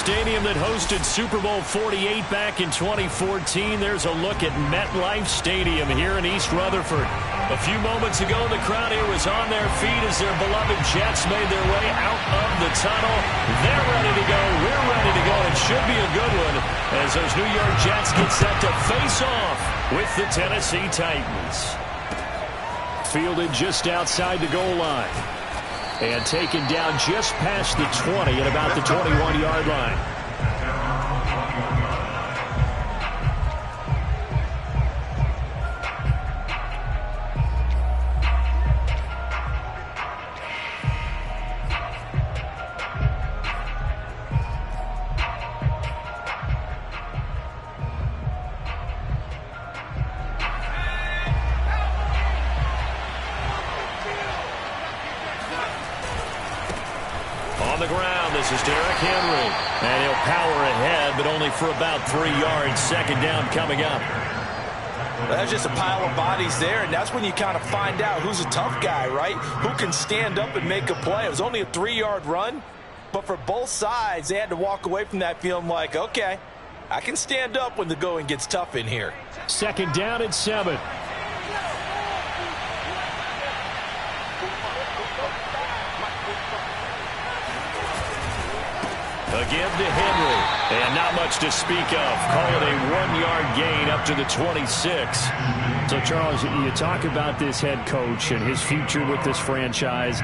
stadium that hosted Super Bowl 48 back in 2014. There's a look at MetLife Stadium here in East Rutherford. A few moments ago, the crowd here was on their feet as their beloved Jets made their way out of the tunnel. They're ready to go. We're ready to go. It should be a good one as those New York Jets get set to face off with the Tennessee Titans. Fielded just outside the goal line. And taken down just past the 20 at about the 21-yard line. This is Derrick Henry. And he'll power ahead, but only for about 3 yards. Second down coming up. That's just a pile of bodies there, and that's when you kind of find out who's a tough guy, right? Who can stand up and make a play. It was only a 3-yard run, but for both sides, they had to walk away from that feeling like, okay, I can stand up when the going gets tough in here. Second down and 7. Again to Henry, and not much to speak of. Call it a 1-yard gain up to the 26. So, Charles, you talk about this head coach and his future with this franchise.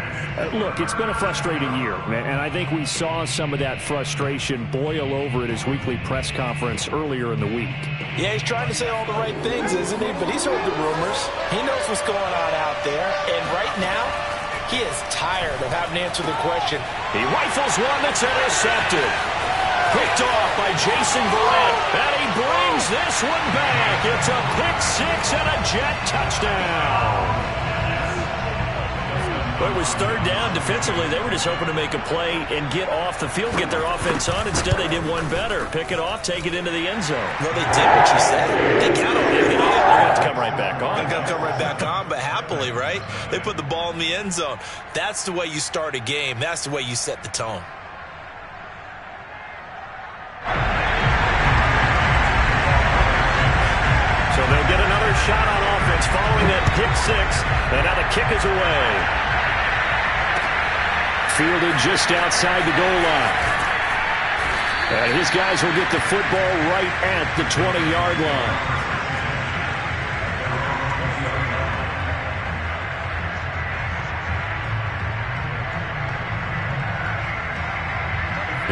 Look, it's been a frustrating year, and I think we saw some of that frustration boil over at his weekly press conference earlier in the week. Yeah, he's trying to say all the right things, isn't he? But he's heard the rumors. He knows what's going on out there, and right now, he is tired of having to answer the question. He rifles one that's intercepted. Picked off by Jason Verrett. And he brings this one back. It's a pick six and a Jet touchdown. But it was third down. Defensively, they were just hoping to make a play and get off the field, get their offense on. Instead, they did one better. Pick it off, take it into the end zone. Well, they did what you said. They got them. They're going to have to come right back on. They're going to come right back on, but happily, right? They put the ball in the end zone. That's the way you start a game. That's the way you set the tone. So they'll get another shot on offense following that pick six. And now the kick is away. Fielded just outside the goal line. And his guys will get the football right at the 20-yard line.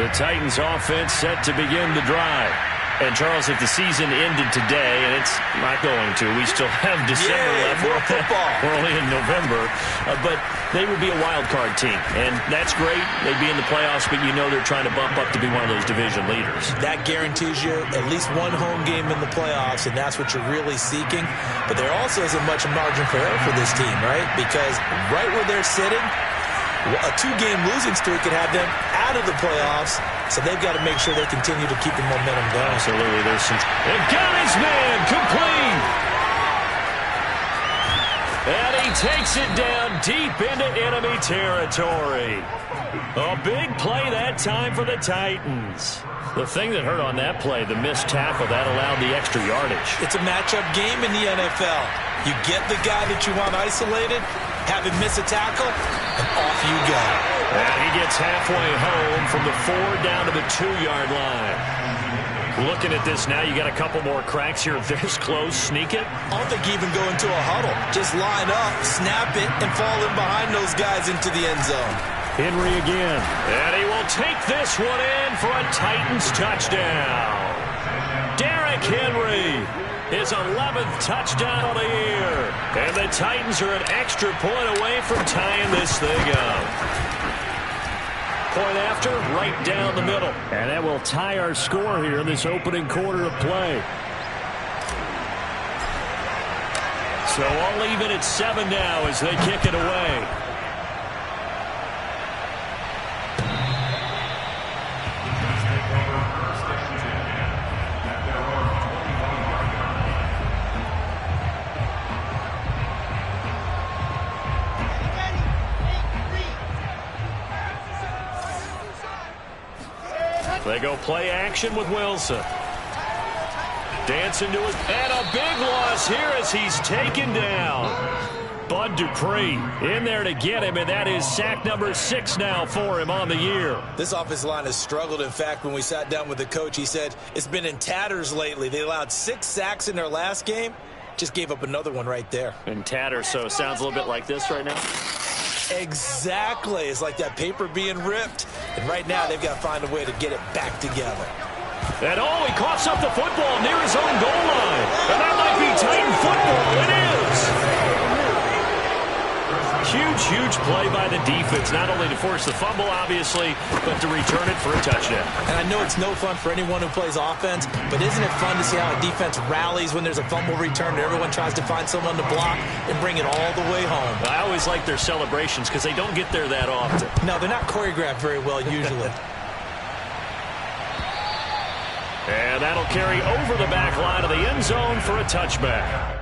The Titans offense set to begin the drive. And, Charles, if the season ended today, and it's not going to, we still have December left. More football. We're only in November. But they would be a wild card team. And that's great. They'd be in the playoffs, but you know they're trying to bump up to be one of those division leaders. That guarantees you at least one home game in the playoffs, and that's what you're really seeking. But there also isn't much margin for error for this team, right? Because right where they're sitting, a 2-game losing streak could have them out of the playoffs, so they've got to make sure they continue to keep the momentum going. Absolutely. There's some... And got his man complete! And he takes it down deep into enemy territory. A big play that time for the Titans. The thing that hurt on that play, the missed tackle, that allowed the extra yardage. It's a matchup game in the NFL. You get the guy that you want isolated, have him miss a tackle, and off you go. And he gets halfway home from the 4 down to the 2-yard line. Looking at this now, you got a couple more cracks here. This close, sneak it. I don't think you even go into a huddle. Just line up, snap it, and fall in behind those guys into the end zone. Henry again. And he will take this one in for a Titans touchdown. Derrick Henry. His 11th touchdown of the year. And the Titans are an extra point away from tying this thing up. Point after, right down the middle. And that will tie our score here in this opening quarter of play. So all even at 7 now as they kick it away. They go play action with Wilson. Dancing to his, and a big loss here as he's taken down. Bud Dupree in there to get him, and that is sack number 6 now for him on the year. This offensive line has struggled. In fact, when we sat down with the coach, he said it's been in tatters lately. They allowed 6 sacks in their last game. Just gave up another one right there. In tatters, so it sounds a little bit like this right now. Exactly. It's like that paper being ripped. And right now, they've got to find a way to get it back together. And he coughs up the football near his own goal line. And that might be Titan football. It is. Huge play by the defense, not only to force the fumble, obviously, but to return it for a touchdown. And I know it's no fun for anyone who plays offense, but isn't it fun to see how a defense rallies when there's a fumble return and everyone tries to find someone to block and bring it all the way home? I always like their celebrations because they don't get there that often. No, they're not choreographed very well usually. And that'll carry over the back line of the end zone for a touchback.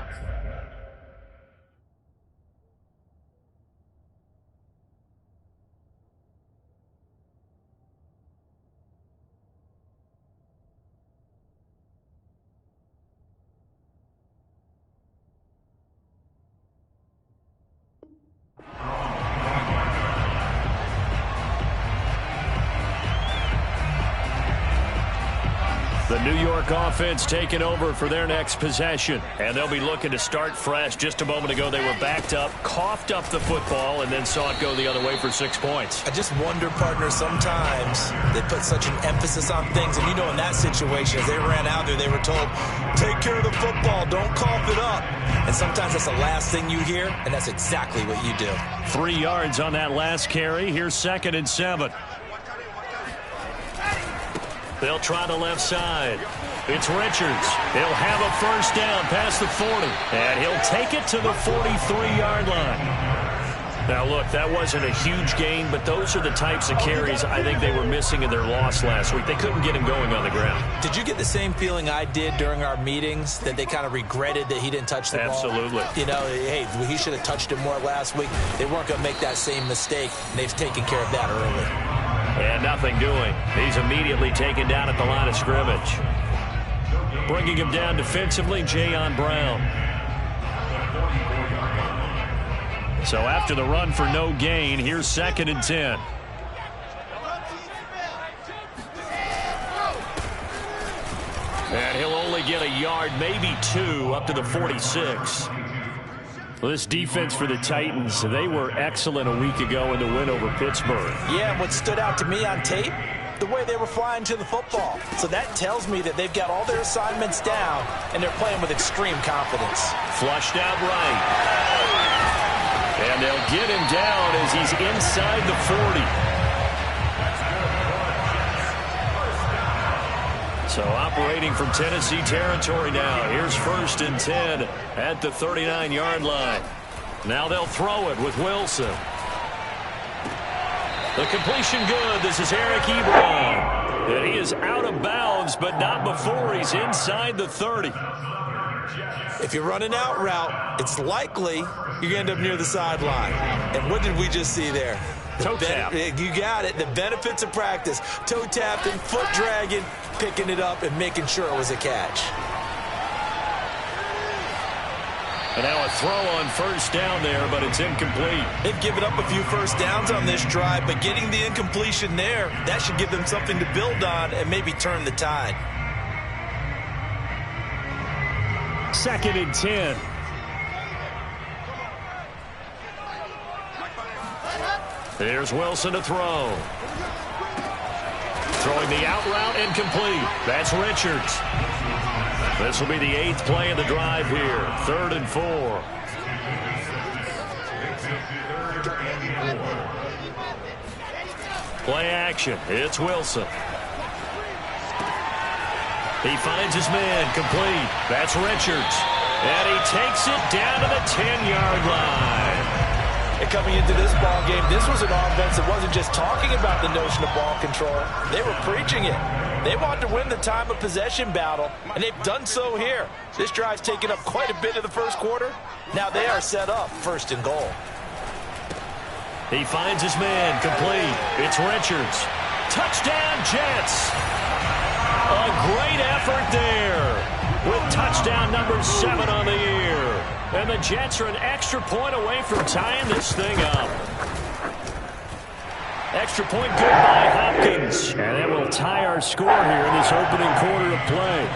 The New York offense taking over for their next possession. And they'll be looking to start fresh. Just a moment ago, they were backed up, coughed up the football, and then saw it go the other way for 6 points. I just wonder, partner, sometimes they put such an emphasis on things. And, you know, in that situation, as they ran out there, they were told, take care of the football, don't cough it up. And sometimes that's the last thing you hear, and that's exactly what you do. 3 yards on that last carry. Here's 2nd and 7. They'll try the left side. It's Richards. He'll have a first down past the 40. And he'll take it to the 43-yard line. Now, look, that wasn't a huge gain, but those are the types of carries I think they were missing in their loss last week. They couldn't get him going on the ground. Did you get the same feeling I did during our meetings, that they kind of regretted that he didn't touch the ball? Absolutely. You know, hey, he should have touched it more last week. They weren't going to make that same mistake, and they've taken care of that early. And nothing doing. He's immediately taken down at the line of scrimmage. Bringing him down defensively, Jayon Brown. So after the run for no gain, here's 2nd and 10. And he'll only get a yard, maybe 2, up to the 46. Well, this defense for the Titans, they were excellent a week ago in the win over Pittsburgh. Yeah, and what stood out to me on tape, the way they were flying to the football. So that tells me that they've got all their assignments down, and they're playing with extreme confidence. Flushed out right. And they'll get him down as he's inside the 40. So operating from Tennessee territory now. Here's 1st and 10 at the 39-yard line. Now they'll throw it with Wilson. The completion good. This is Eric Ebron. And he is out of bounds, but not before he's inside the 30. If you're running out route, it's likely you're going to end up near the sideline. And what did we just see there? Toe tap. You got it. The benefits of practice. Toe tapping, foot dragging, picking it up, and making sure it was a catch. And now a throw on 1st down there, but it's incomplete. They've given up a few first downs on this drive, but getting the incompletion there, that should give them something to build on and maybe turn the tide. 2nd and 10. Here's Wilson to throw. Throwing the out route, incomplete. That's Richards. This will be the 8th play of the drive here. 3rd and 4. Play action. It's Wilson. He finds his man, complete. That's Richards. And he takes it down to the 10-yard line. And coming into this ball game, this was an offense that wasn't just talking about the notion of ball control. They were preaching it. They wanted to win the time of possession battle, and they've done so here. This drive's taken up quite a bit of the first quarter. Now they are set up 1st and goal. He finds his man, complete. It's Richards. Touchdown, Jets. A great effort there with touchdown number 7 on the year. And the Jets are an extra point away from tying this thing up. Extra point good by Hopkins. And that will tie our score here in this opening quarter of play.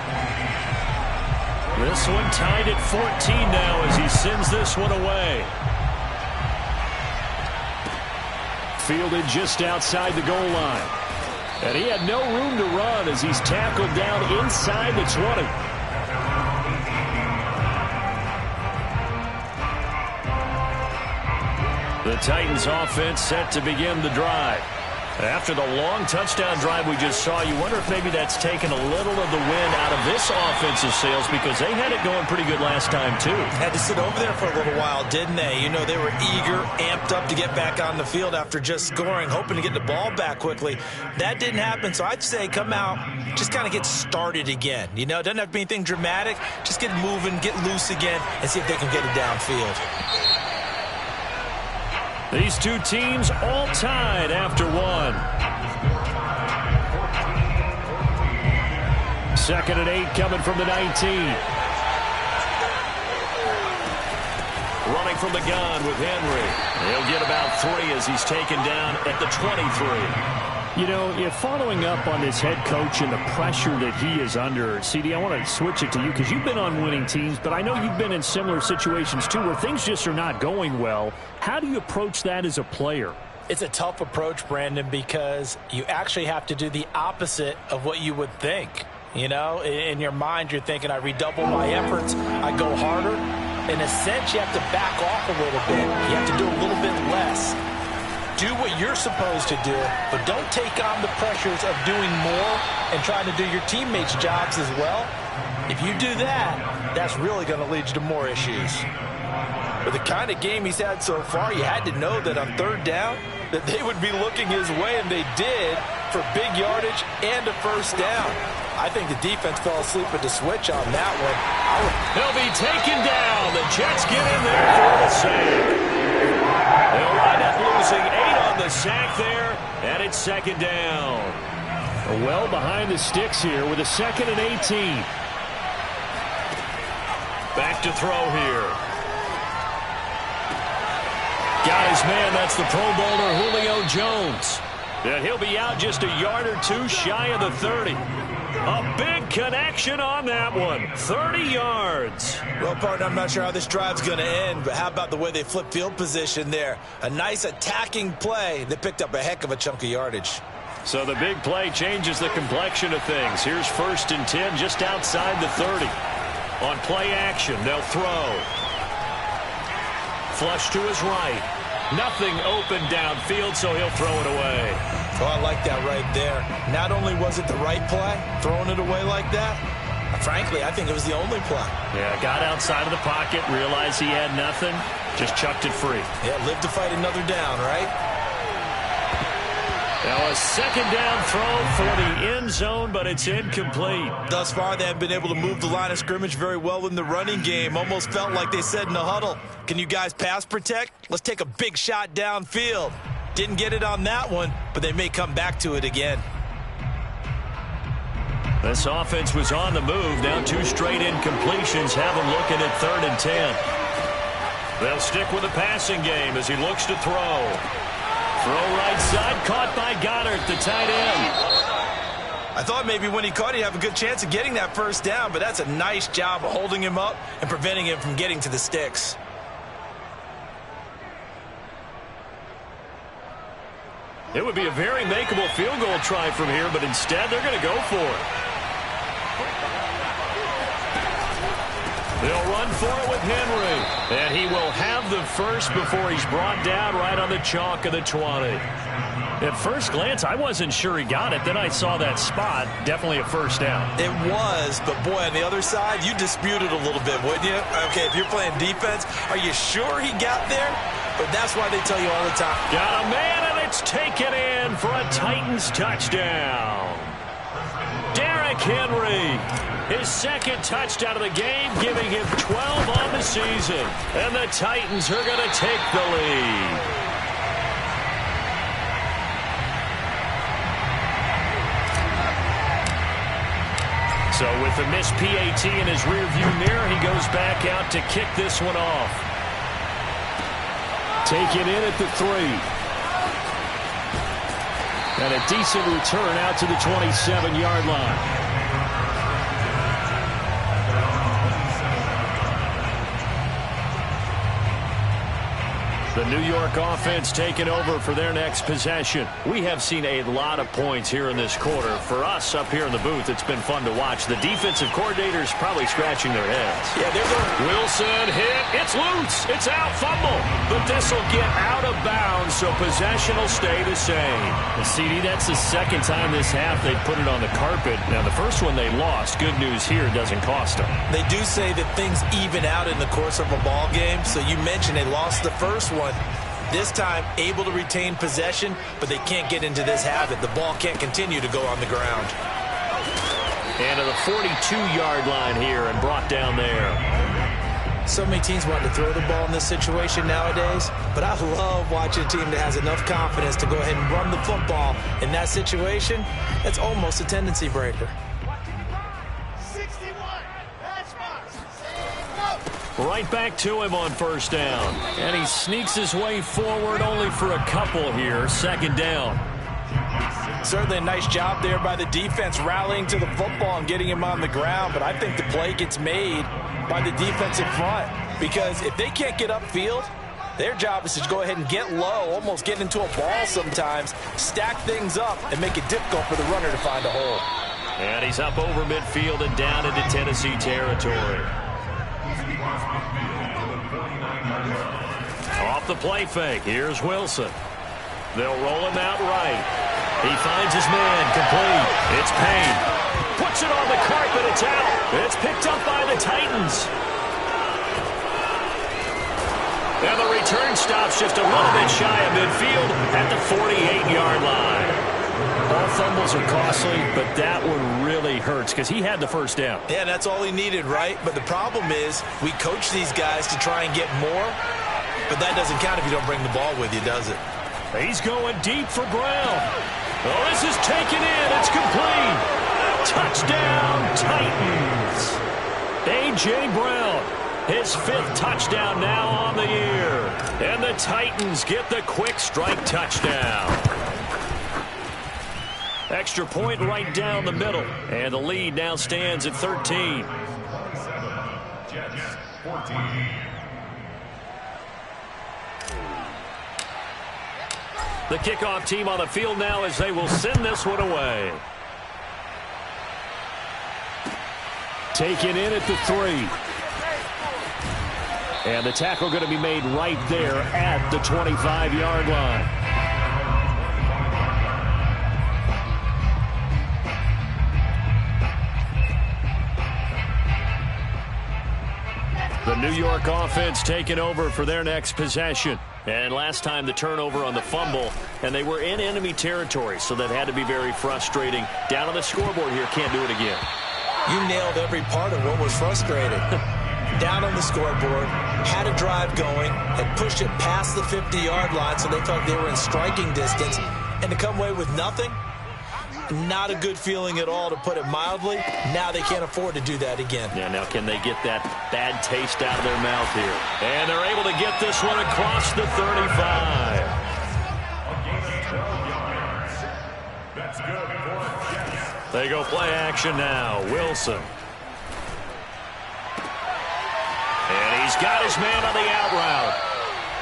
This one tied at 14 now as he sends this one away. Fielded just outside the goal line. And he had no room to run as he's tackled down inside the 20. The Titans offense set to begin the drive. After the long touchdown drive we just saw, you wonder if maybe that's taken a little of the wind out of this offensive sails because they had it going pretty good last time too. Had to sit over there for a little while, didn't they? You know, they were eager, amped up to get back on the field after just scoring, hoping to get the ball back quickly. That didn't happen, so I'd say come out, just kind of get started again. You know, it doesn't have to be anything dramatic. Just get moving, get loose again, and see if they can get it downfield. These two teams all tied after one. 2nd and 8 coming from the 19. Running from the gun with Henry. He'll get about 3 as he's taken down at the 23. You know, if following up on this head coach and the pressure that he is under, CD, I want to switch it to you because you've been on winning teams, but I know you've been in similar situations too where things just are not going well. How do you approach that as a player? It's a tough approach, Brandon, because you actually have to do the opposite of what you would think. You know, in your mind, you're thinking, I redouble my efforts, I go harder. In a sense, you have to back off a little bit. You have to do a little bit less. Do what you're supposed to do, but don't take on the pressures of doing more and trying to do your teammates' jobs as well. If you do that, that's really going to lead you to more issues. But the kind of game he's had so far, you had to know that on 3rd down, that they would be looking his way, and they did, for big yardage and a 1st down. I think the defense fell asleep at the switch on that one. He'll be taken down. The Jets get in there for the sack. They'll wind up losing 8 on the sack there, and it's 2nd down. Well behind the sticks here with a 2nd and 18. Back to throw here. Got his man. That's the Pro Bowler Julio Jones. And he'll be out just a yard or 2 shy of the 30. A big connection on that one. 30 yards. Well, partner, I'm not sure how this drive's going to end, but how about the way they flip field position there? A nice attacking play that picked up a heck of a chunk of yardage. So the big play changes the complexion of things. Here's 1st and 10 just outside the 30. On play action, they'll throw. Flush to his right. Nothing open downfield, so he'll throw it away. Oh, I like that right there. Not only was it the right play, throwing it away like that, frankly, I think it was the only play. Yeah, got outside of the pocket, realized he had nothing, just chucked it free. Yeah, live to fight another down, right? Now a 2nd down throw for the end zone, but it's incomplete. Thus far, they haven't been able to move the line of scrimmage very well in the running game. Almost felt like they said in the huddle, can you guys pass protect? Let's take a big shot downfield. Didn't get it on that one, but they may come back to it again. This offense was on the move. Now 2 straight incompletions have them looking at 3rd and 10. They'll stick with the passing game as he looks to throw. Throw right side, caught by Goddard, the tight end. I thought maybe when he caught it, he'd have a good chance of getting that 1st down, but that's a nice job of holding him up and preventing him from getting to the sticks. It would be a very makeable field goal try from here, but instead they're going to go for it. They'll run for it with Henry. And he will have the first before he's brought down right on the chalk of the 20. At first glance, I wasn't sure he got it. Then I saw that spot. Definitely a 1st down. It was, but boy, on the other side, you dispute it a little bit, wouldn't you? Okay, if you're playing defense, are you sure he got there? But that's why they tell you all the time. Got a man, and it's taken in for a Titans touchdown. Derrick Henry, his 2nd touchdown of the game, giving him 12 on the season. And the Titans are going to take the lead. With a missed PAT in his rearview mirror, he goes back out to kick this one off. Taken in at the 3. And a decent return out to the 27-yard line. The New York offense taking over for their next possession. We have seen a lot of points here in this quarter. For us up here in the booth, it's been fun to watch. The defensive coordinators probably scratching their heads. Yeah, they're going. Wilson hit. It's loose. It's out. Fumble. But this will get out of bounds, so possession will stay the same. And CD, that's the second time this half they put it on the carpet. Now, the first one they lost. Good news here, doesn't cost them. They do say that things even out in the course of a ball game. So you mentioned they lost the first one. This time, able to retain possession, but they can't get into this habit. The ball can't continue to go on the ground. And to the 42-yard line here and brought down there. So many teams want to throw the ball in this situation nowadays, but I love watching a team that has enough confidence to go ahead and run the football. In that situation, that's almost a tendency breaker. Right back to him on first down. And he sneaks his way forward only for a couple here. Second down. Certainly a nice job there by the defense rallying to the football and getting him on the ground. But I think the play gets made by the defensive front. Because if they can't get upfield, their job is to go ahead and get low, almost get into a ball sometimes, stack things up, and make it difficult for the runner to find a hole. And he's up over midfield and down into Tennessee territory. Off the play fake. Here's Wilson. They'll roll him out right. He finds his man. Complete. It's Payne. Puts it on the carpet. It's out. It's picked up by the Titans. And the return stops just a little bit shy of midfield at the 48-yard line. All fumbles are costly, but that one really hurts because he had the first down. Yeah, that's all he needed, right? But the problem is we coach these guys to try and get more, but that doesn't count if you don't bring the ball with you, does it? He's going deep for Brown. Oh, this is taken in. It's complete. Touchdown, Titans. A.J. Brown, his 5th touchdown now on the year. And the Titans get the quick strike touchdown. Extra point right down the middle. And the lead now stands at 13. The kickoff team on the field now as they will send this one away. Taken in at the 3. And the tackle going to be made right there at the 25-yard line. The New York offense taking over for their next possession. And last time the turnover on the fumble, and they were in enemy territory, so that had to be very frustrating. Down on the scoreboard here, can't do it again. You nailed every part of what was frustrating. Down on the scoreboard, had a drive going, had pushed it past the 50-yard line, so they thought they were in striking distance, and to come away with nothing, not a good feeling at all, to put it mildly. Now they can't afford to do that again. Yeah, now can they get that bad taste out of their mouth here? And they're able to get this one across the 35. They go play action now. Wilson. And he's got his man on the out route.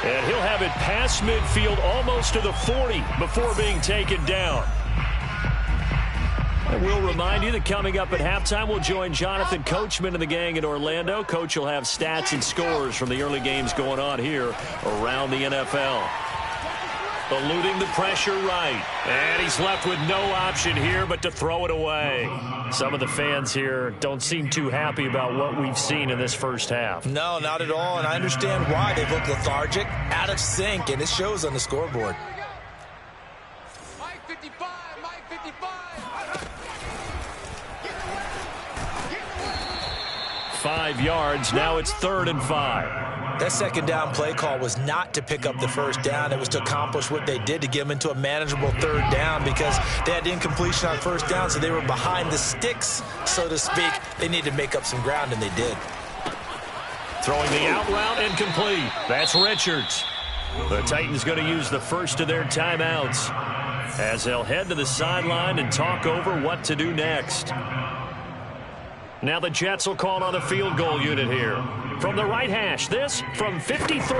And he'll have it past midfield almost to the 40 before being taken down. And we'll remind you that coming up at halftime, we'll join Jonathan Coachman and the gang in Orlando. Coach will have stats and scores from the early games going on here around the NFL. Eluding the pressure right. And he's left with no option here but to throw it away. Some of the fans here don't seem too happy about what we've seen in this first half. No, not at all, and I understand why. They look lethargic, out of sync, and it shows on the scoreboard. Mike 55, Mike 55. 5 yards. Now it's 3rd and 5. That second down play call was not to pick up the first down. It was to accomplish what they did, to get them into a manageable third down, because they had incompletion on first down, so they were behind the sticks, so to speak. They needed to make up some ground, and they did. Throwing the out route incomplete. That's Richards. The Titans going to use the first of their timeouts as they'll head to the sideline and talk over what to do next. Now the Jets will call on the field goal unit here. From the right hash, this from 53.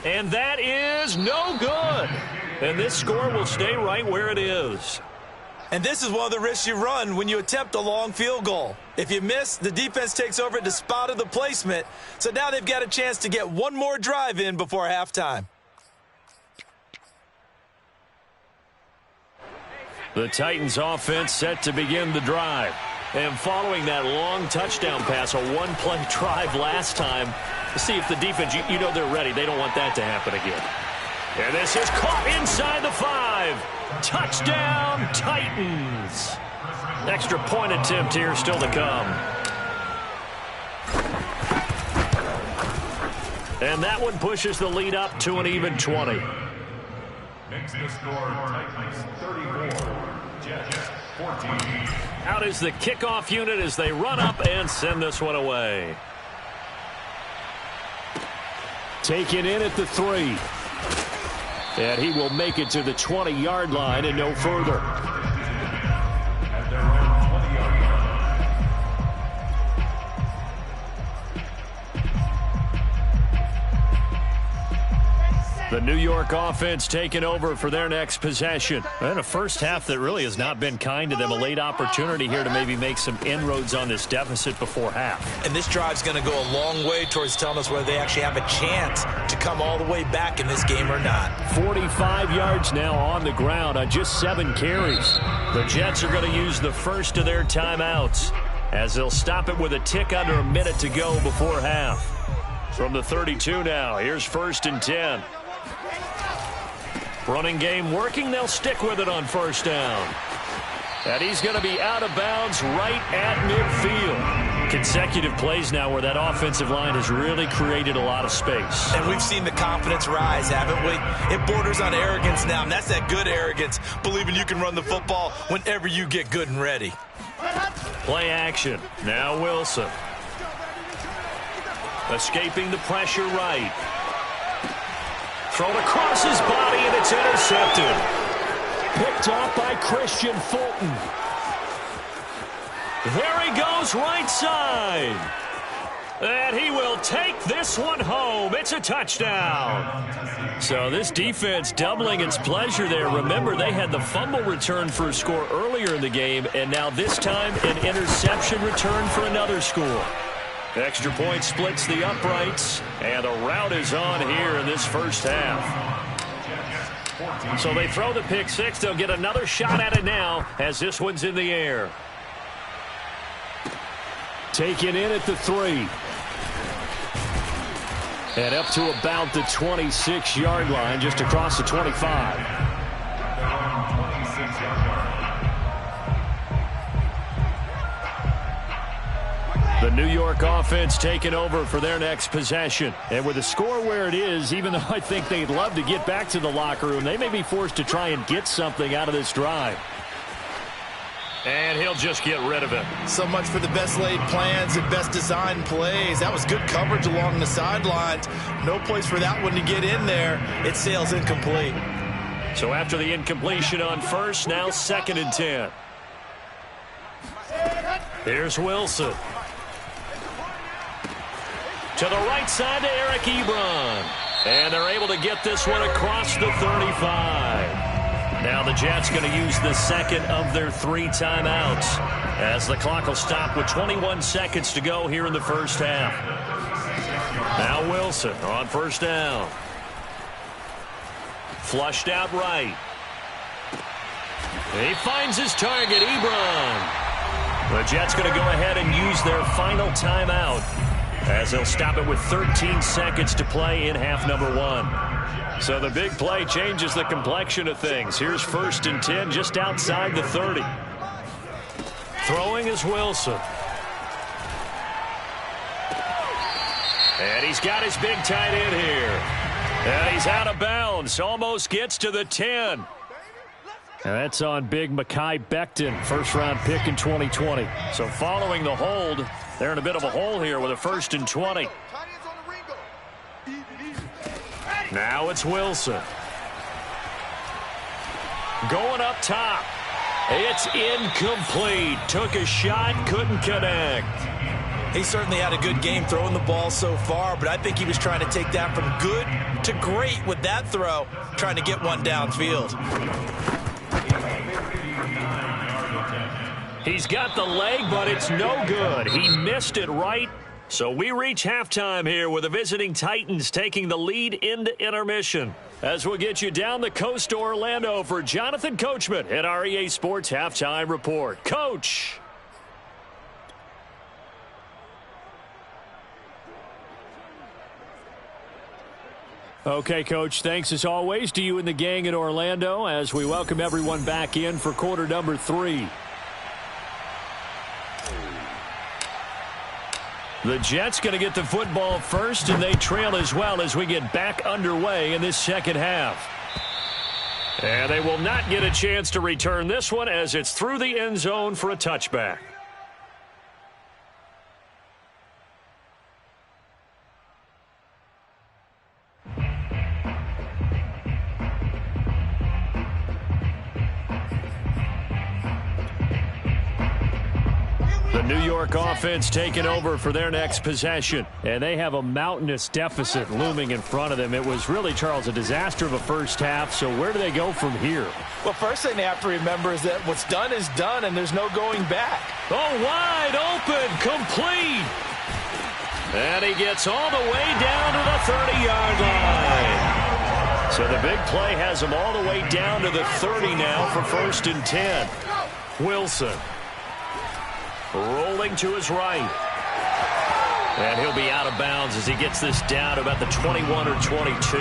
And that is no good. And this score will stay right where it is. And this is one of the risks you run when you attempt a long field goal. If you miss, the defense takes over at the spot of the placement. So now they've got a chance to get one more drive in before halftime. The Titans offense set to begin the drive. And following that long touchdown pass, a one-play drive last time, to see if the defense, you know they're ready. They don't want that to happen again. And this is caught inside the 5. Touchdown, Titans. Extra point attempt here still to come. And that one pushes the lead up to an even 20. Makes the score Titans 34, Jets 14. Out is the kickoff unit as they run up and send this one away. Taken in at the 3. And he will make it to the 20-yard line and no further. At their own 20-yard line. The New York offense taking over for their next possession. And a first half that really has not been kind to them. A late opportunity here to maybe make some inroads on this deficit before half. And this drive's going to go a long way towards telling us whether they actually have a chance to come all the way back in this game or not. 45 yards now on the ground on just 7 carries. The Jets are going to use the first of their timeouts as they'll stop it with a tick under a minute to go before half. From the 32 now, here's 1st and 10. Running game working. They'll stick with it on first down. And he's going to be out of bounds right at midfield. Consecutive plays now where that offensive line has really created a lot of space. And we've seen the confidence rise, haven't we? It borders on arrogance now, and that's that good arrogance, believing you can run the football whenever you get good and ready. Play action. Now Wilson. Escaping the pressure right. Thrown across his body, and it's intercepted. Picked off by Christian Fulton. There he goes right side. And he will take this one home. It's a touchdown. So this defense doubling its pleasure there. Remember, they had the fumble return for a score earlier in the game, and now this time an interception return for another score. Extra point splits the uprights, and the route is on here in this first half. So they throw the pick six. They'll get another shot at it now as this one's in the air. Taken in at the 3. And up to about the 26-yard line, just across the 25. The New York offense taking over for their next possession. And with the score where it is, even though I think they'd love to get back to the locker room, they may be forced to try and get something out of this drive. And he'll just get rid of it. So much for the best laid plans and best designed plays. That was good coverage along the sidelines. No place for that one to get in there. It sails incomplete. So after the incompletion on first, now 2nd and 10. Here's Wilson. To the right side to Eric Ebron. And they're able to get this one across the 35. Now the Jets going to use the second of their 3 timeouts as the clock will stop with 21 seconds to go here in the first half. Now Wilson on first down. Flushed out right. He finds his target, Ebron. The Jets going to go ahead and use their final timeout as they'll stop it with 13 seconds to play in half number 1. So the big play changes the complexion of things. Here's 1st and 10 just outside the 30. Throwing is Wilson. And he's got his big tight end here. And he's out of bounds. Almost gets to the 10. And that's on big Mekhi Becton, first-round pick in 2020. So following the hold, they're in a bit of a hole here with a 1st and 20. Now it's Wilson. Going up top. It's incomplete. Took a shot, couldn't connect. He certainly had a good game throwing the ball so far, but I think he was trying to take that from good to great with that throw, trying to get one downfield. He's got the leg, but it's no good. He missed it right. So we reach halftime here with the visiting Titans taking the lead into intermission. As we'll get you down the coast to Orlando for Jonathan Coachman at our EA Sports Halftime Report. Coach. Okay, Coach, thanks as always to you and the gang in Orlando as we welcome everyone back in for quarter number 3. The Jets going to get the football first, and they trail as well as we get back underway in this second half. And they will not get a chance to return this one as it's through the end zone for a touchback. The New York offense taking over for their next possession. And they have a mountainous deficit looming in front of them. It was really, Charles, a disaster of a first half. So where do they go from here? Well, first thing they have to remember is that what's done is done, and there's no going back. Oh, wide open, complete. And he gets all the way down to the 30-yard line. So the big play has him all the way down to the 30 now for 1st and 10. Wilson. Rolling to his right. And he'll be out of bounds as he gets this down to about the 21 or 22.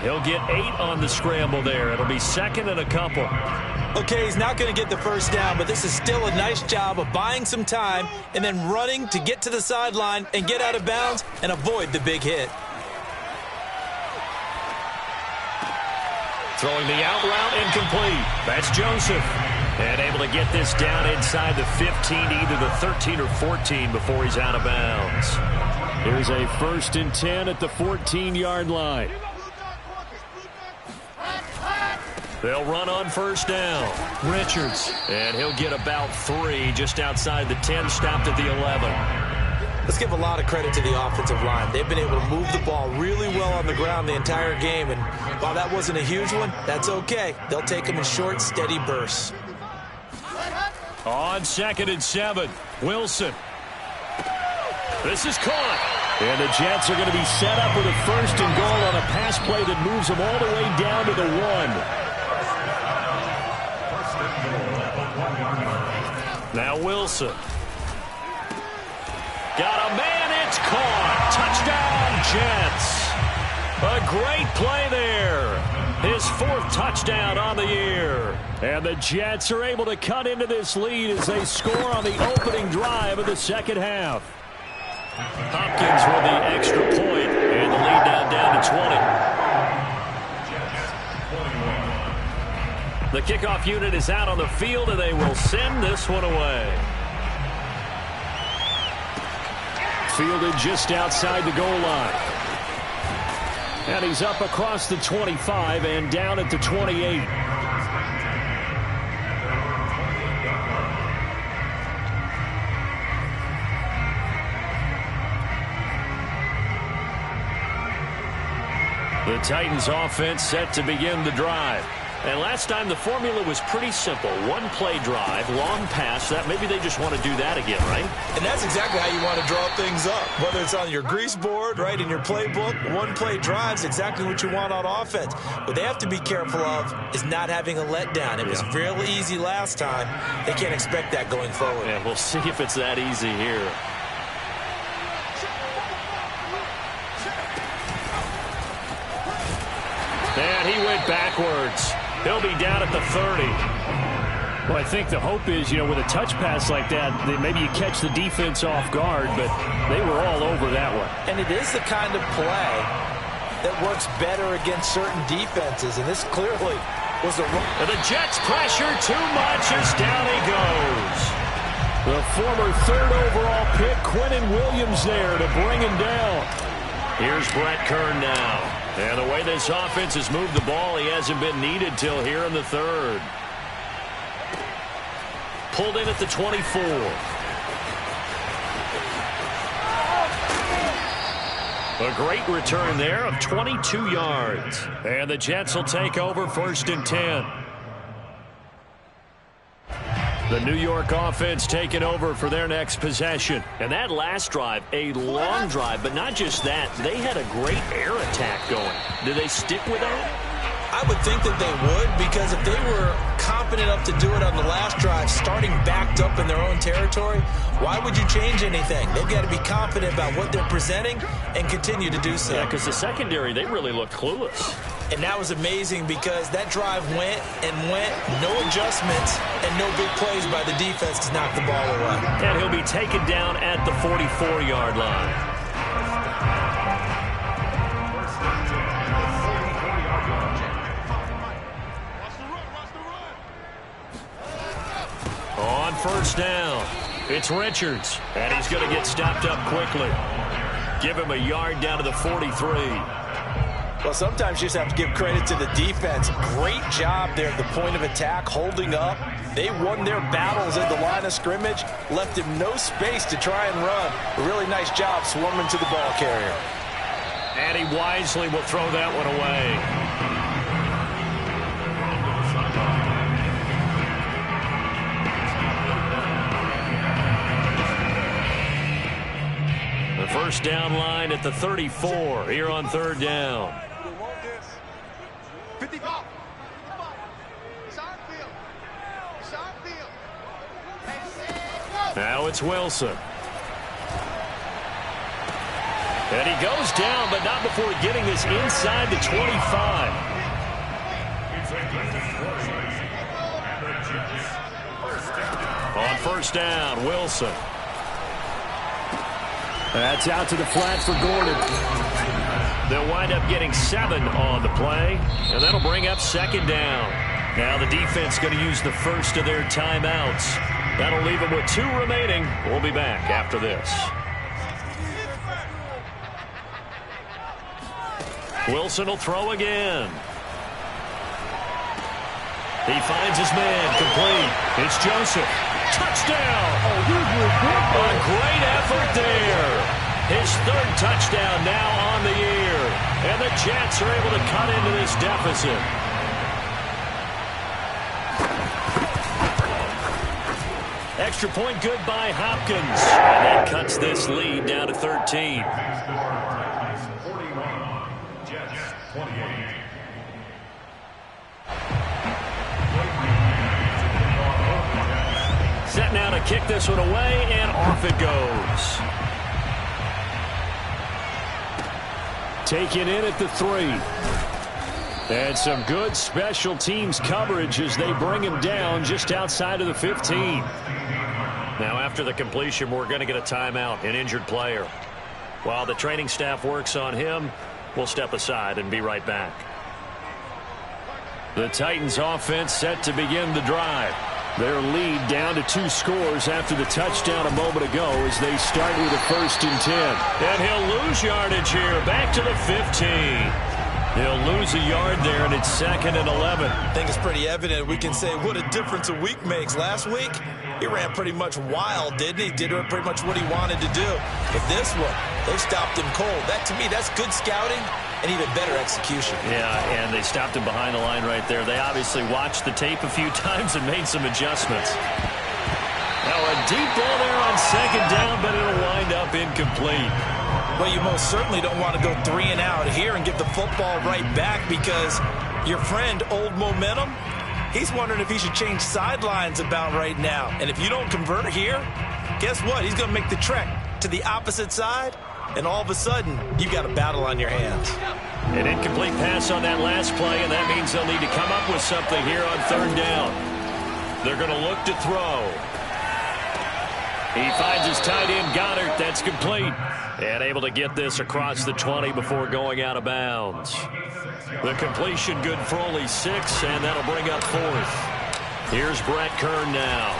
He'll get 8 on the scramble there. It'll be 2nd and a couple. Okay, he's not going to get the first down, but this is still a nice job of buying some time and then running to get to the sideline and get out of bounds and avoid the big hit. Throwing the out route incomplete. That's Joseph. And able to get this down inside the 15, either the 13 or 14 before he's out of bounds. Here's a 1st and 10 at the 14-yard line. They'll run on 1st down. Richards. And he'll get about 3 just outside the 10, stopped at the 11. Let's give a lot of credit to the offensive line. They've been able to move the ball really well on the ground the entire game. And while that wasn't a huge one, that's okay. They'll take them in short, steady bursts. On 2nd and 7, Wilson. This is caught. And the Jets are going to be set up with a 1st and goal on a pass play that moves them all the way down to the 1. Now Wilson. Got a man, it's caught. Touchdown, Jets. A great play there. His 4th touchdown on the year. And the Jets are able to cut into this lead as they score on the opening drive of the second half. Hopkins with the extra point, and the lead down to 20. The kickoff unit is out on the field, and they will send this one away. Fielded just outside the goal line. And he's up across the 25 and down at the 28. The Titans offense set to begin the drive. And last time the formula was pretty simple. One play drive, long pass. That maybe they just want to do that again, right? And that's exactly how you want to draw things up. Whether it's on your grease board, right, in your playbook, one play drive's exactly what you want on offense. What they have to be careful of is not having a letdown. It was real easy last time. They can't expect that going forward. Yeah, we'll see if it's that easy here. And he went backwards. He'll be down at the 30. Well, I think the hope is, with a touch pass like that, maybe you catch the defense off guard, but they were all over that one. And it is the kind of play that works better against certain defenses, and this clearly was a run. And the Jets pressure too much as down he goes. The former 3rd overall pick, Quinnen Williams, there to bring him down. Here's Brett Kern now. And the way this offense has moved the ball, he hasn't been needed till here in the 3rd. Pulled in at the 24. A great return there of 22 yards. And the Jets will take over 1st and 10. The New York offense taking over for their next possession. And that last drive, a long drive, but not just that. They had a great air attack going. Do they stick with that? I would think that they would, because if they were confident enough to do it on the last drive, starting backed up in their own territory, why would you change anything? They've got to be confident about what they're presenting and continue to do so. Yeah, because the secondary, they really looked clueless. And that was amazing because that drive went and went, no adjustments, and no big plays by the defense to knock the ball away. And he'll be taken down at the 44-yard line. On 1st down, it's Richards, and he's going to get stopped up quickly. Give him a yard down to the 43. Well, sometimes you just have to give credit to the defense. Great job there at the point of attack, holding up. They won their battles at the line of scrimmage, left him no space to try and run. A really nice job swarming to the ball carrier. And he wisely will throw that one away. The 1st down line at the 34 here on 3rd down. 55. Now it's Wilson. And he goes down, but not before getting this inside the 25. On 1st down, Wilson. That's out to the flat for Gordon. They'll wind up getting 7 on the play, and that'll bring up 2nd down. Now the defense going to use the first of their timeouts. That'll leave them with 2 remaining. We'll be back after this. Wilson will throw again. He finds his man, complete. It's Joseph. Touchdown! A great effort there. His 3rd touchdown now on the year. And the Jets are able to cut into this deficit. Extra point good by Hopkins. And that cuts this lead down to 13. 41, Jets 28. Set now to kick this one away, and off it goes. Taken in at the 3. And some good special teams coverage as they bring him down just outside of the 15. Now after the completion, we're going to get a timeout, an injured player. While the training staff works on him, we'll step aside and be right back. The Titans offense set to begin the drive. Their lead down to 2 scores after the touchdown a moment ago as they start with a 1st and 10. And he'll lose yardage here, back to the 15. He'll lose a yard there, and it's 2nd and 11. I think it's pretty evident. We can say what a difference a week makes. Last week, he ran pretty much wild, didn't he? Did pretty much what he wanted to do. But this one, they stopped him cold. That, to me, that's good scouting and even better execution. Yeah, and they stopped him behind the line right there. They obviously watched the tape a few times and made some adjustments. Now a deep ball there on 2nd down, but it'll wind up incomplete. Well, you most certainly don't want to go 3 and out here and give the football right back, because your friend, Old Momentum, he's wondering if he should change sidelines about right now. And if you don't convert here, guess what? He's going to make the trek to the opposite side, and all of a sudden, you've got a battle on your hands. An incomplete pass on that last play, and that means they'll need to come up with something here on 3rd down. They're going to look to throw. He finds his tight end, Goddard. That's complete. And able to get this across the 20 before going out of bounds. The completion good for only 6, and that'll bring up 4th. Here's Brett Kern now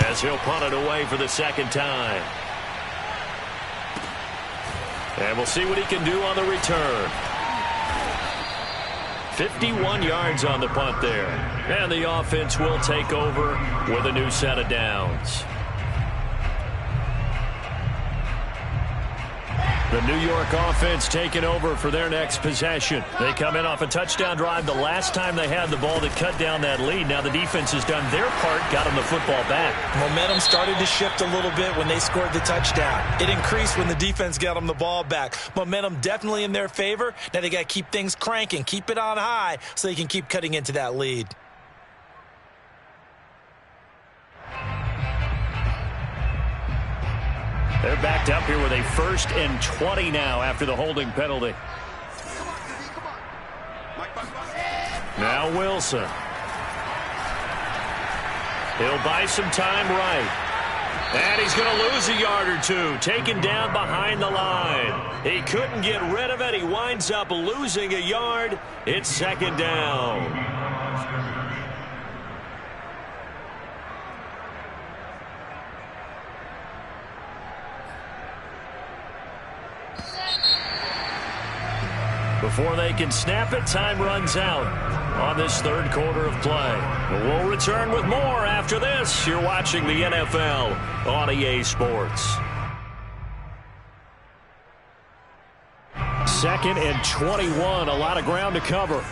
as he'll punt it away for the second time. And we'll see what he can do on the return. 51 yards on the punt there. And the offense will take over with a new set of downs. The New York offense taking over for their next possession. They come in off a touchdown drive the last time they had the ball to cut down that lead. Now the defense has done their part, got them the football back. Momentum started to shift a little bit when they scored the touchdown. It increased when the defense got them the ball back. Momentum definitely in their favor. Now they got to keep things cranking, keep it on high so they can keep cutting into that lead. They're backed up here with a 1st and 20 now after the holding penalty. Now Wilson. He'll buy some time right. And he's going to lose a yard or two. Taken down behind the line. He couldn't get rid of it. He winds up losing a yard. It's 2nd down. Before they can snap it, time runs out on this 3rd quarter of play. We'll return with more after this. You're watching the NFL on EA Sports. 2nd and 21. A lot of ground to cover.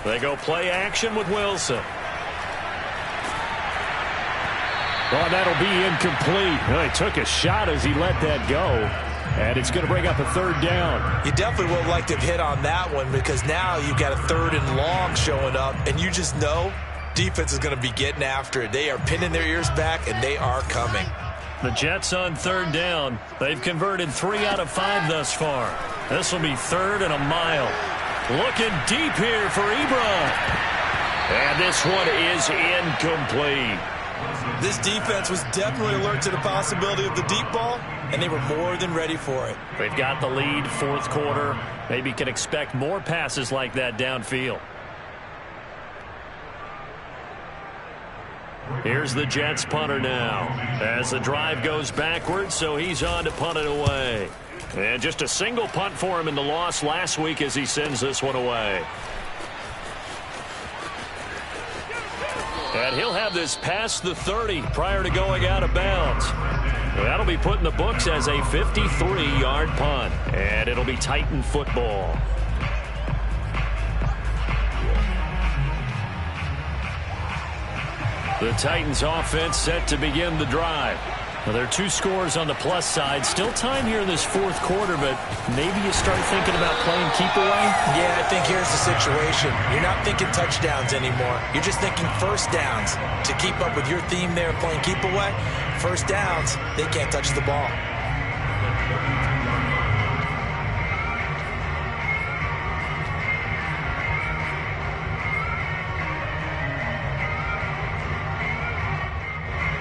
They go play action with Wilson. Well, that'll be incomplete. Well, he took a shot as he let that go. And it's going to bring up a 3rd down. You definitely would like to have hit on that one because now you've got a 3rd and long showing up, and you just know defense is going to be getting after it. They are pinning their ears back, and they are coming. The Jets on 3rd down. They've converted 3 out of 5 thus far. This will be 3rd and a mile. Looking deep here for Ebron. And this one is incomplete. This defense was definitely alert to the possibility of the deep ball, and they were more than ready for it. They've got the lead, 4th quarter. Maybe can expect more passes like that downfield. Here's the Jets punter now as the drive goes backwards, so he's on to punt it away. And just a single punt for him in the loss last week as he sends this one away. And he'll have this past the 30 prior to going out of bounds. That'll be put in the books as a 53-yard punt. And it'll be Titan football. The Titans offense set to begin the drive. Well, there are 2 scores on the plus side. Still time here in this 4th quarter, but maybe you start thinking about playing keep away? Yeah, I think here's the situation. You're not thinking touchdowns anymore. You're just thinking 1st downs. To keep up with your theme there, playing keep away, 1st downs, they can't touch the ball.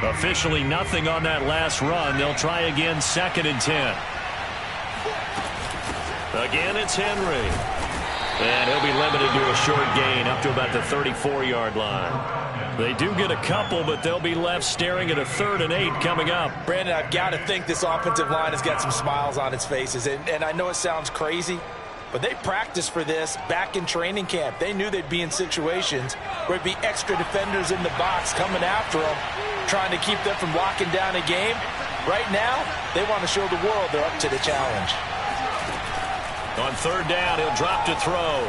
Officially nothing on that last run. They'll try again, 2nd and 10. Again, it's Henry. And he'll be limited to a short gain up to about the 34-yard line. They do get a couple, but they'll be left staring at a 3rd and 8 coming up. Brandon, I've got to think this offensive line has got some smiles on its faces. And I know it sounds crazy, but they practiced for this back in training camp. They knew they'd be in situations where it'd be extra defenders in the box coming after them, trying to keep them from locking down a game. Right now, they want to show the world they're up to the challenge. On 3rd down, he'll drop to throw.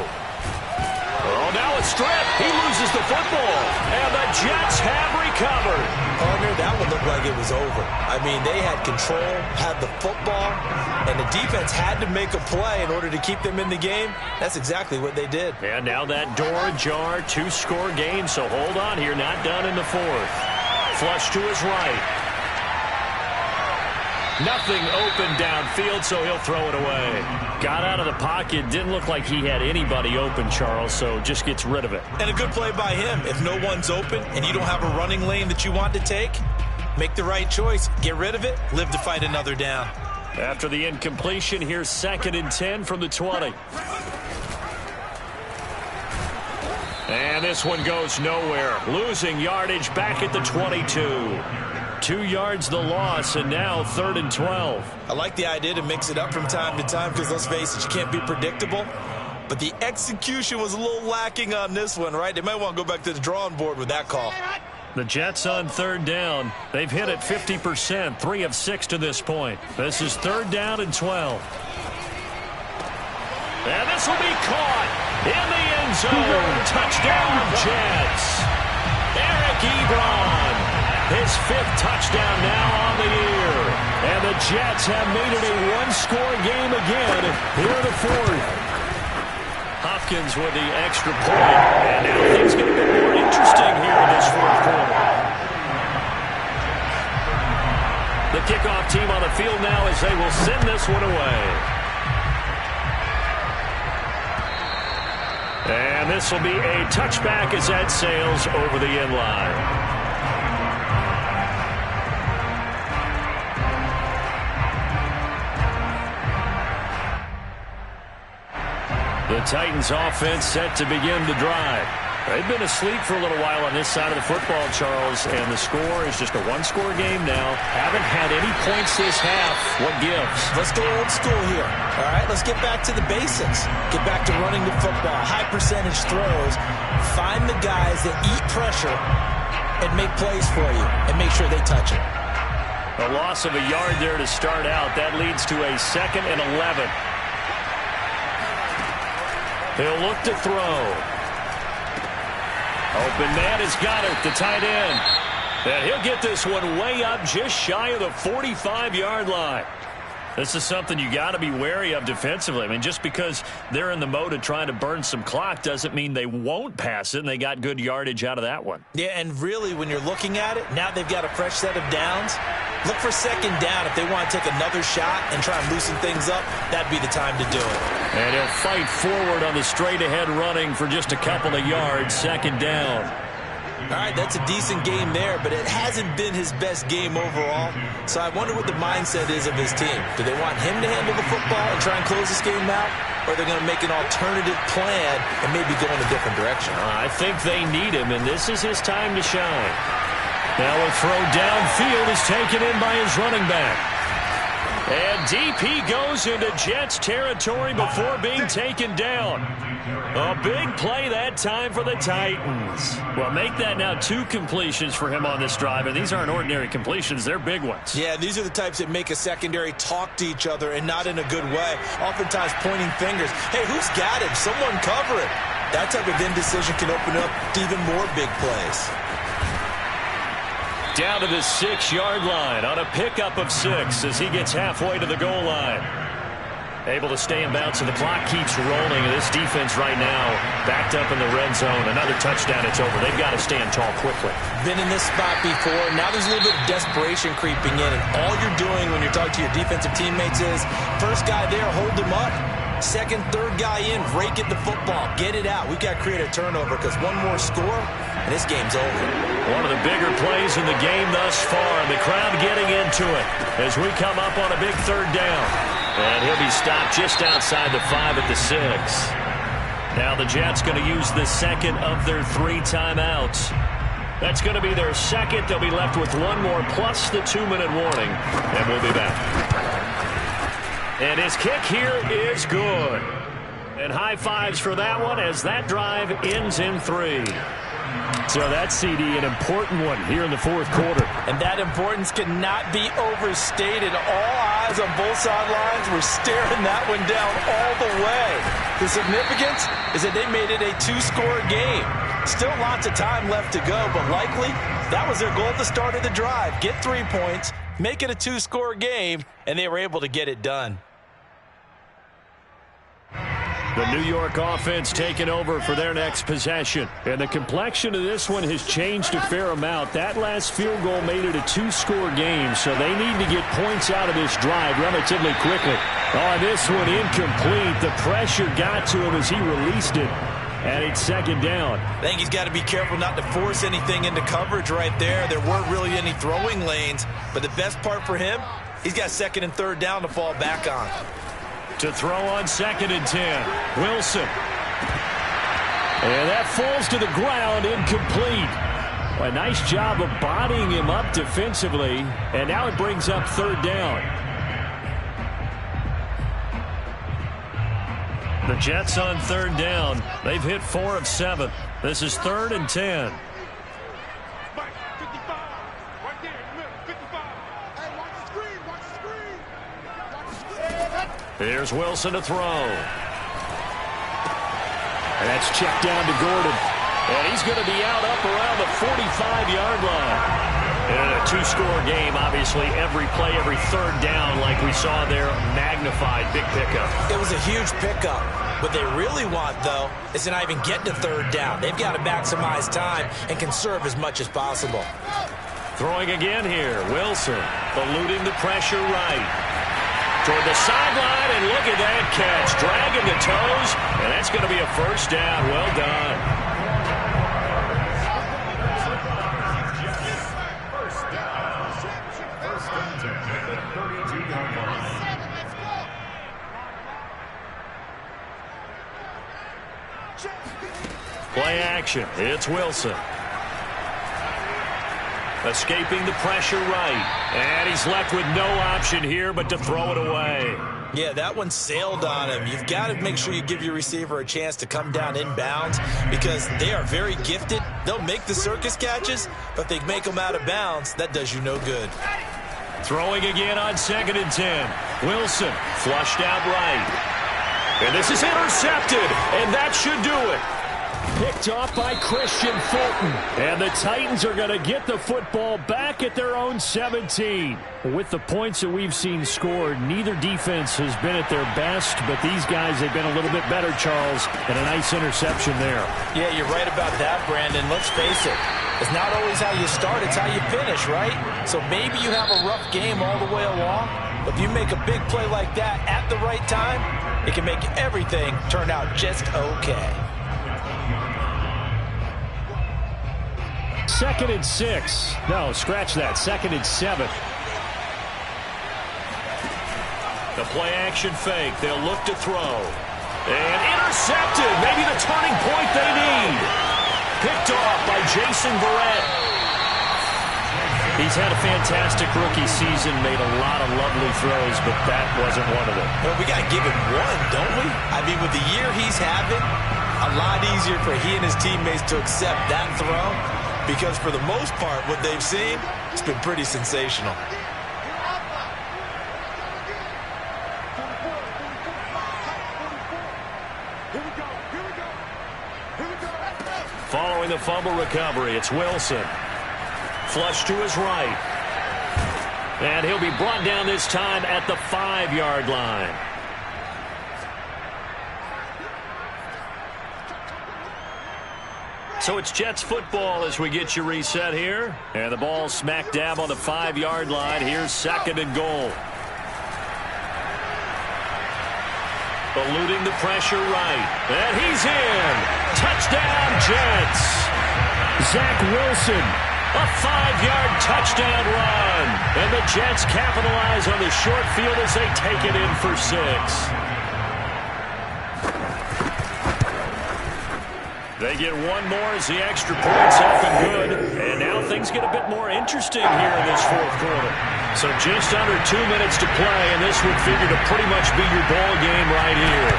Oh, now it's stripped. He loses the football. And the Jets have recovered. Partner, that one looked like it was over. I mean, they had control, had the football, and the defense had to make a play in order to keep them in the game. That's exactly what they did. And now that door ajar, 2-score game, so hold on here, not done in the 4th. Flush to his right. Nothing open downfield, so he'll throw it away. Got out of the pocket. Didn't look like he had anybody open, Charles, so just gets rid of it. And a good play by him. If no one's open and you don't have a running lane that you want to take, make the right choice. Get rid of it. Live to fight another down. After the incompletion, here's 2nd and 10 from the 20. And this one goes nowhere. Losing yardage back at the 22. 2 yards the loss, and now 3rd and 12. I like the idea to mix it up from time to time because, let's face it, you can't be predictable. But the execution was a little lacking on this one, right? They might want to go back to the drawing board with that call. The Jets on 3rd down. They've hit it 50%, 3 of 6 to this point. This is 3rd down and 12. And this will be caught in the end zone. Touchdown, Jets. Eric Ebron, his 5th touchdown now on the year. And the Jets have made it a one-score game again here in the 4th. Hopkins with the extra point. And now things get a bit more interesting here in this 4th quarter. The kickoff team on the field now as they will send this one away. And this will be a touchback as that sails over the end line. The Titans offense set to begin the drive. They've been asleep for a little while on this side of the football, Charles, and the score is just a one-score game now. Haven't had any points this half. What gives? Let's go old school here. All right, let's get back to the basics. Get back to running the football, high percentage throws. Find the guys that eat pressure and make plays for you and make sure they touch it. A loss of a yard there to start out. That leads to a 2nd and 11. He'll look to throw. Open man has got it, the tight end. And he'll get this one way up just shy of the 45-yard line. This is something you got to be wary of defensively. I mean, just because they're in the mode of trying to burn some clock doesn't mean they won't pass it, and they got good yardage out of that one. Yeah, and really, when you're looking at it, now they've got a fresh set of downs. Look for 2nd down. If they want to take another shot and try and loosen things up, that'd be the time to do it. And he'll fight forward on the straight-ahead running for just a couple of yards, 2nd down. All right, that's a decent game there, but it hasn't been his best game overall. So I wonder what the mindset is of his team. Do they want him to handle the football and try and close this game out? Or are they going to make an alternative plan and maybe go in a different direction? I think they need him, and this is his time to shine. Now a throw downfield is taken in by his running back. And DP goes into Jets territory before being taken down. A big play that time for the Titans. Well, make that now 2 completions for him on this drive, and these aren't ordinary completions. They're big ones. Yeah, these are the types that make a secondary talk to each other and not in a good way. Oftentimes pointing fingers. Hey, who's got him? Someone cover it. That type of indecision can open up to even more big plays. Down to the 6-yard line on a pickup of 6 as he gets halfway to the goal line. Able to stay in bounds, so the clock keeps rolling. This defense right now backed up in the red zone. Another touchdown, it's over. They've got to stand tall quickly. Been in this spot before. Now there's a little bit of desperation creeping in, and all you're doing when you're talking to your defensive teammates is, first guy there, hold him up. 2nd, 3rd guy in, rake at the football. Get it out. We've got to create a turnover because one more score, and this game's over. One of the bigger plays in the game thus far, and the crowd getting into it as we come up on a big 3rd down. And he'll be stopped just outside the 5 at the 6. Now the Jets going to use the 2nd of their 3 timeouts. That's going to be their 2nd. They'll be left with 1 more plus the 2-minute warning, and we'll be back. And his kick here is good. And high fives for that one as that drive ends in 3. So that's, CD, an important one here in the 4th quarter. And that importance cannot be overstated. All eyes on both sidelines were staring that one down all the way. The significance is that they made it a 2-score game. Still lots of time left to go, but likely that was their goal at the start of the drive. Get 3 points, make it a 2-score game, and they were able to get it done. The New York offense taking over for their next possession. And the complexion of this one has changed a fair amount. That last field goal made it a two-score game, so they need to get points out of this drive relatively quickly. Oh, this one incomplete. The pressure got to him as he released it, and it's second down. I think he's got to be careful not to force anything into coverage right there. There weren't really any throwing lanes, but the best part for him, he's got second and third down to fall back on. To throw on 2nd and 10. Wilson. And that falls to the ground, incomplete. A nice job of bodying him up defensively, and now it brings up third down. The Jets on third down. They've hit 4 of 7. This is 3rd and 10. Here's Wilson to throw. And that's checked down to Gordon. And he's going to be out up around the 45-yard line. And a two-score game, obviously, every play, every third down, like we saw there, magnified, big pickup. It was a huge pickup. What they really want, though, is to not even get to third down. They've got to maximize time and conserve as much as possible. Throwing again here, Wilson, eluding the pressure right. Toward the sideline, and look at that catch. Dragging the toes, and that's going to be a first down. Well done. Play action. It's Wilson. Escaping the pressure right. And he's left with no option here but to throw it away. Yeah, that one sailed on him. You've got to make sure you give your receiver a chance to come down inbounds because they are very gifted. They'll make the circus catches, but they make them out of bounds. That does you no good. Throwing again on 2nd and 10. Wilson flushed out right. And this is intercepted, and that should do it. Picked off by Christian Fulton. And the Titans are going to get the football back at their own 17. With the points that we've seen scored, neither defense has been at their best, but these guys, they've been a little bit better, Charles, and a nice interception there. Yeah, you're right about that, Brandon. Let's face it. It's not always how you start, it's how you finish, right? So maybe you have a rough game all the way along, but if you make a big play like that at the right time, it can make everything turn out just okay. 2nd and 6. No, scratch that. 2nd and 7. The play action fake. They'll look to throw. And intercepted. Maybe the turning point they need. Picked off by Jason Verrett. He's had a fantastic rookie season, made a lot of lovely throws, but that wasn't one of them. Well, we got to give him one, don't we? I mean, with the year he's having, a lot easier for he and his teammates to accept that throw because for the most part, what they've seen, it's been pretty sensational. Following the fumble recovery, it's Wilson. Flush to his right. And he'll be brought down this time at the 5-yard line. So it's Jets football as we get you reset here. And the ball smack dab on the 5-yard line. Here's 2nd and goal. Eluding the pressure right. And he's in. Touchdown, Jets. Zach Wilson. A 5-yard touchdown run. And the Jets capitalize on the short field as they take it in for 6. They get one more as the extra point's up and good. And now things get a bit more interesting here in this fourth quarter. So just under 2 minutes to play, and this would figure to pretty much be your ball game right here.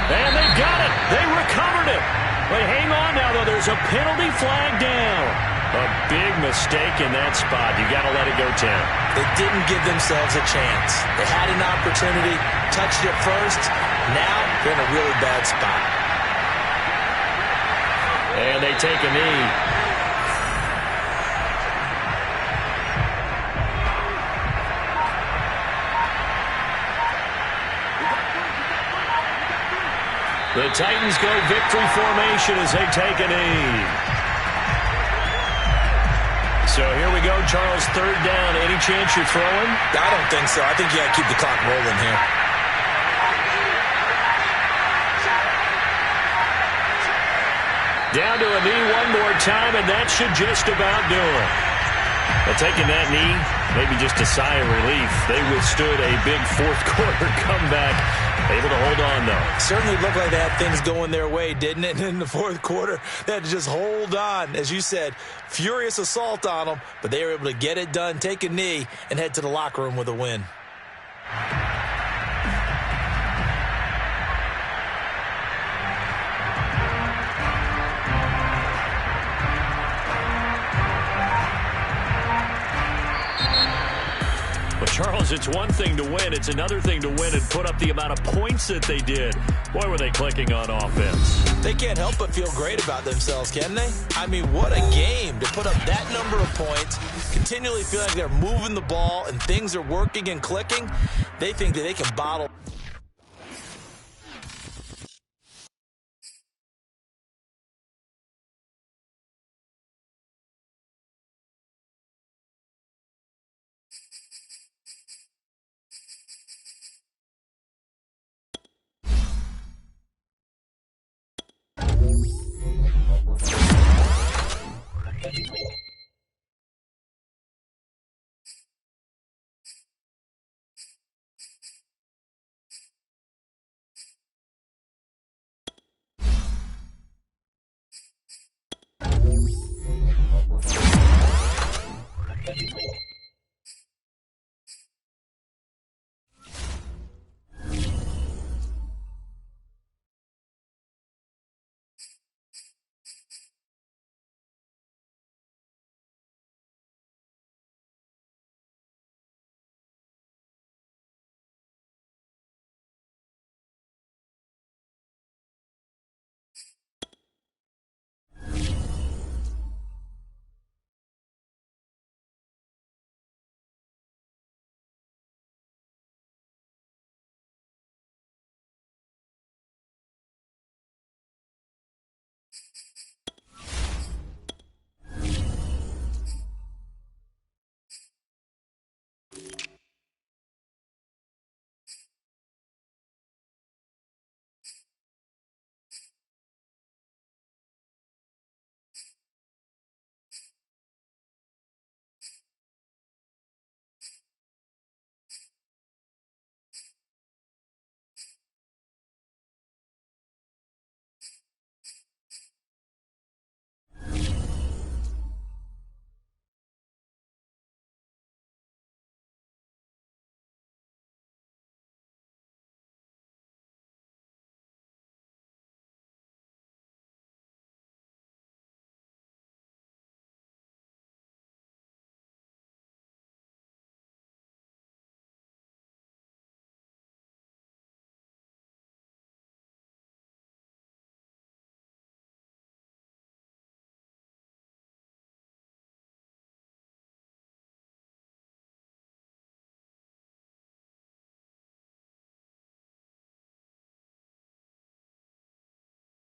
And they got it. They recovered it. But hang on now, though. There's a penalty flag down. A big mistake in that spot. You got to let it go, Tim. They didn't give themselves a chance. They had an opportunity, touched it first. Now they're in a really bad spot. And they take a knee. The Titans go victory formation as they take a knee. So here we go, Charles, third down. Any chance you're throwing? I don't think so. I think you got to keep the clock rolling here. Down to a knee one more time, and that should just about do it. But taking that knee, maybe just a sigh of relief. They withstood a big fourth quarter comeback. Able to hold on, though. Certainly looked like they had things going their way, didn't it? In the fourth quarter, they had to just hold on. As you said, furious assault on them, but they were able to get it done, take a knee, and head to the locker room with a win. Charles, it's one thing to win. It's another thing to win and put up the amount of points that they did. Boy, were they clicking on offense. They can't help but feel great about themselves, can they? I mean, what a game to put up that number of points, continually feeling like they're moving the ball and things are working and clicking. They think that they can bottle.